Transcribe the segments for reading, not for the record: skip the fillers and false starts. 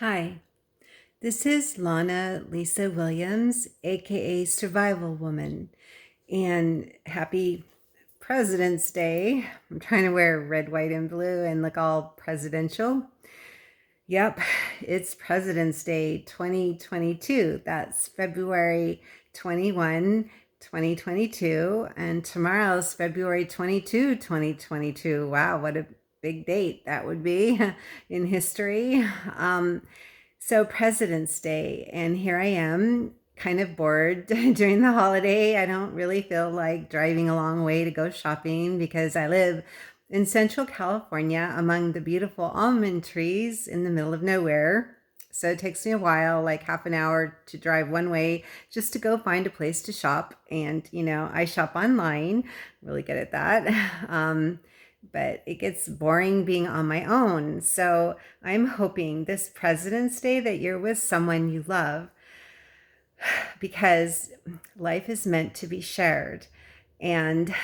Hi, this is Lana Lisa Williams, aka Survival Woman, and happy President's Day. I'm trying to wear red, white, and blue and look all presidential. Yep, it's President's Day 2022. That's February 21, 2022, and tomorrow's February 22, 2022. Wow, what a big date that would be in history. So President's Day, and here I am, kind of bored during the holiday. I don't really feel like driving a long way to go shopping because I live in Central California among the beautiful almond trees in the middle of nowhere. So it takes me a while, like half an hour to drive one way just to go find a place to shop. And, I shop online, really good at that. But it gets boring being on my own. So I'm hoping this President's Day that you're with someone you love because life is meant to be shared. And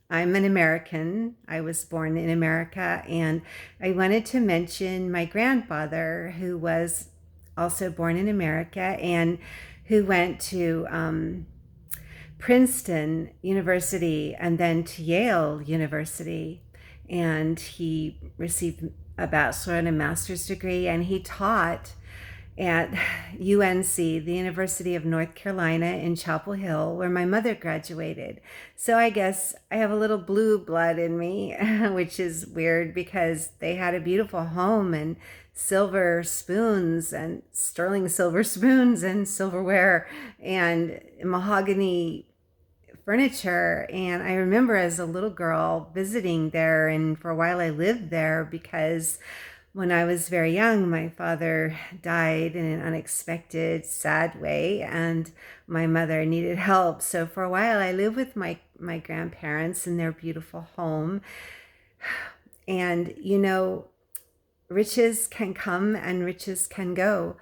I'm an American. I was born in America. And I wanted to mention my grandfather, who was also born in America and who went to Princeton University and then to Yale University. And he received a bachelor and a master's degree, and he taught at UNC, the University of North Carolina in Chapel Hill, where my mother graduated. So I guess I have a little blue blood in me, which is weird because they had a beautiful home and silver spoons and sterling silver spoons and silverware and mahogany furniture. And I remember as a little girl visiting there, and for a while I lived there because when I was very young, my father died in an unexpected, sad way, and my mother needed help. So for a while I lived with my grandparents in their beautiful home. And riches can come and riches can go.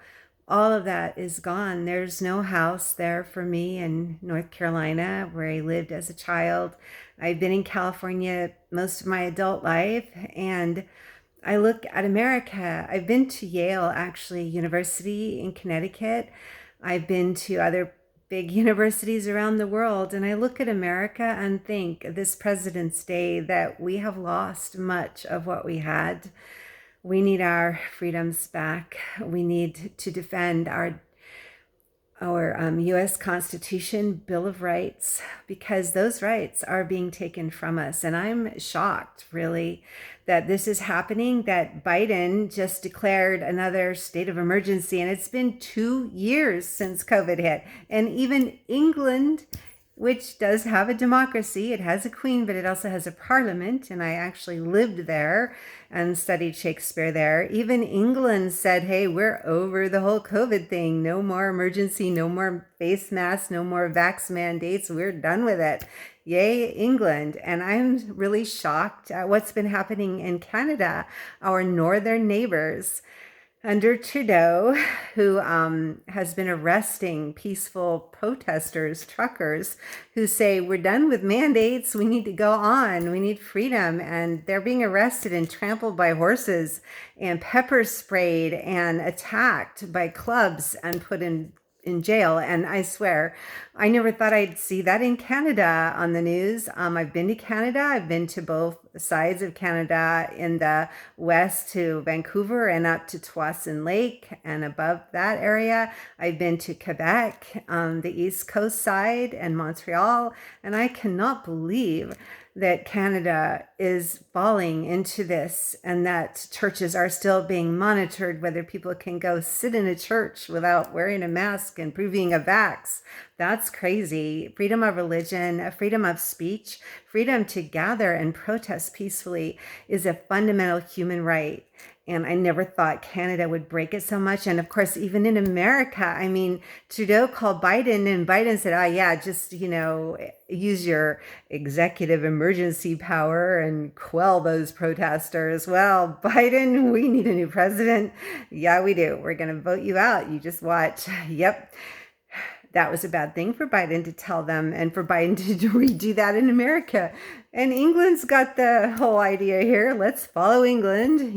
All of that is gone. There's no house there for me in North Carolina where I lived as a child. I've been in California most of my adult life, and I look at America. I've been to Yale, actually, University in Connecticut. I've been to other big universities around the world, and I look at America and think this President's Day that we have lost much of what we had. We need our freedoms back. We need to defend our U.S. Constitution, Bill of Rights, because those rights are being taken from us. And I'm shocked, really, that this is happening, that Biden just declared another state of emergency. And it's been 2 years since COVID hit. And even England, which does have a democracy. It has a queen, but it also has a parliament. And I actually lived there and studied Shakespeare there. Even England said, hey, we're over the whole COVID thing. No more emergency, no more face masks, no more vax mandates. We're done with it. Yay, England. And I'm really shocked at what's been happening in Canada, our northern neighbors under Trudeau, who has been arresting peaceful protesters, truckers, who say, we're done with mandates, we need to go on, we need freedom. And they're being arrested and trampled by horses and pepper sprayed and attacked by clubs and put in jail. And I swear, I never thought I'd see that in Canada on the news. I've been to Canada. I've been to both sides of Canada, in the west to Vancouver and up to Tuasin Lake and above that area. I've been to Quebec on the east coast side and Montreal. And I cannot believe that Canada is falling into this, and that churches are still being monitored, whether people can go sit in a church without wearing a mask and proving a vax. That's crazy. Freedom of religion, freedom of speech, freedom to gather and protest peacefully is a fundamental human right. And I never thought Canada would break it so much. And of course, even in America, I mean, Trudeau called Biden, and Biden said, oh yeah, just, use your executive emergency power and quell those protesters. Well, Biden, we need a new president. Yeah, we do. We're going to vote you out. You just watch. Yep. That was a bad thing for Biden to tell them, and for Biden to redo that in America. And England's got the whole idea here. Let's follow England,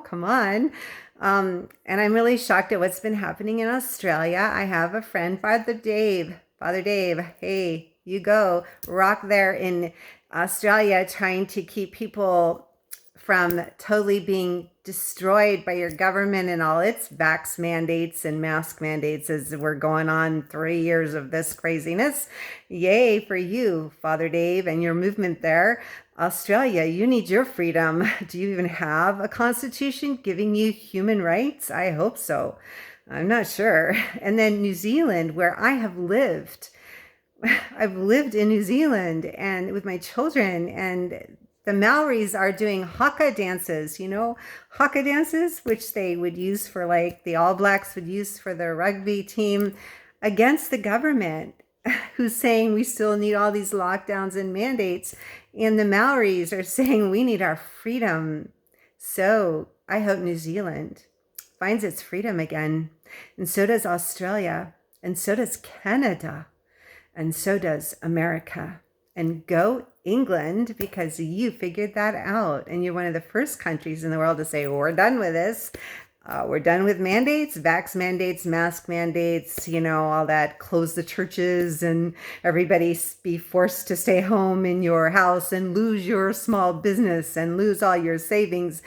come on. And I'm really shocked at what's been happening in Australia. I have a friend, Father Dave. Father Dave, hey, you go rock there in Australia, trying to keep people from totally being destroyed by your government and all its vax mandates and mask mandates as we're going on 3 years of this craziness. Yay for you, Father Dave, and your movement there. Australia, you need your freedom. Do you even have a constitution giving you human rights? I hope so. I'm not sure. And then New Zealand, where I have lived. I've lived in New Zealand and with my children, and the Maoris are doing haka dances, haka dances, which they would use for, like, the All Blacks would use for their rugby team, against the government, who's saying we still need all these lockdowns and mandates. And the Maoris are saying we need our freedom. So I hope New Zealand finds its freedom again. And so does Australia. And so does Canada. And so does America. And go England, because you figured that out. And you're one of the first countries in the world to say, we're done with this. We're done with mandates, vax mandates, mask mandates, all that, close the churches and everybody be forced to stay home in your house and lose your small business and lose all your savings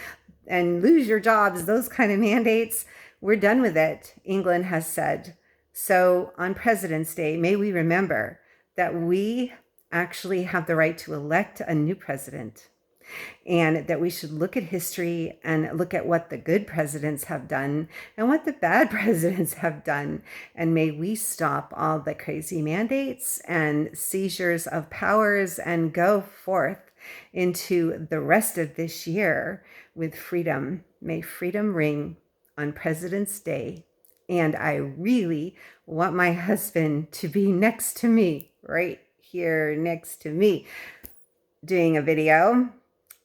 and lose your jobs, those kind of mandates. We're done with it, England has said. So on President's Day, may we remember that we actually have the right to elect a new president, and that we should look at history and look at what the good presidents have done and what the bad presidents have done. And may we stop all the crazy mandates and seizures of powers and go forth into the rest of this year with freedom. May freedom ring on President's Day. And I really want my husband to be next to me, right here next to me, doing a video.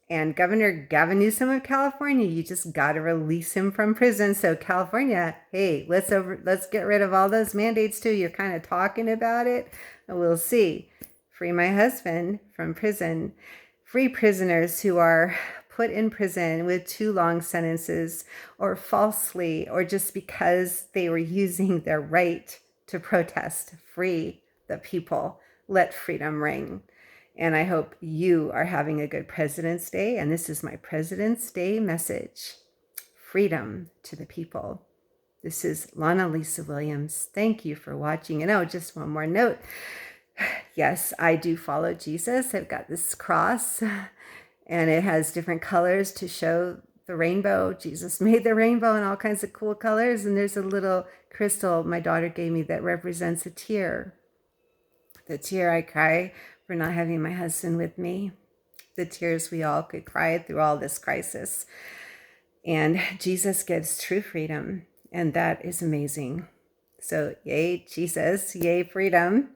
And Governor Gavin Newsom of California, you just got to release him from prison. So California, hey, let's get rid of all those mandates too. You're kind of talking about it. We'll see. Free my husband from prison. Free prisoners who are put in prison with too long sentences, or falsely, or just because they were using their right to protest. Free the people. Let freedom ring. And I hope you are having a good President's Day. And this is my President's Day message. Freedom to the people. This is Lana Lisa Williams. Thank you for watching. And just one more note. Yes, I do follow Jesus. I've got this cross, and it has different colors to show the rainbow. Jesus made the rainbow in all kinds of cool colors. And there's a little crystal my daughter gave me that represents a tear. The tear I cry for not having my husband with me, the tears we all could cry through all this crisis. And Jesus gives true freedom, and that is amazing. So yay, Jesus, yay, freedom.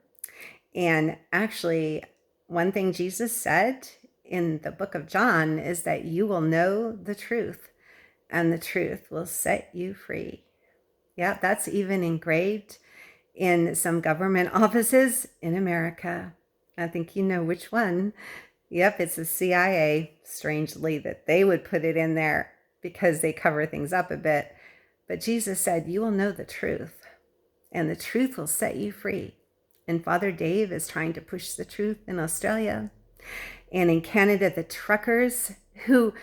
And actually, one thing Jesus said in the book of John is that you will know the truth, and the truth will set you free. Yeah, that's even engraved in some government offices in America. I think you know which one. Yep, it's the CIA, strangely, that they would put it in there because they cover things up a bit. But Jesus said, you will know the truth, and the truth will set you free. And Father Dave is trying to push the truth in Australia. And in Canada, the truckers who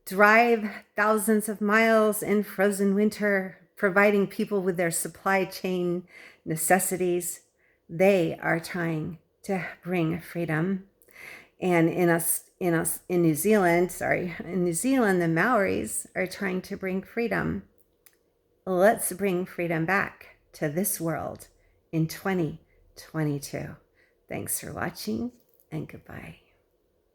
drive thousands of miles in frozen winter, providing people with their supply chain necessities, they are trying to bring freedom. And in New Zealand, the Maoris are trying to bring freedom. Let's bring freedom back to this world in 2022. Thanks for watching, and goodbye.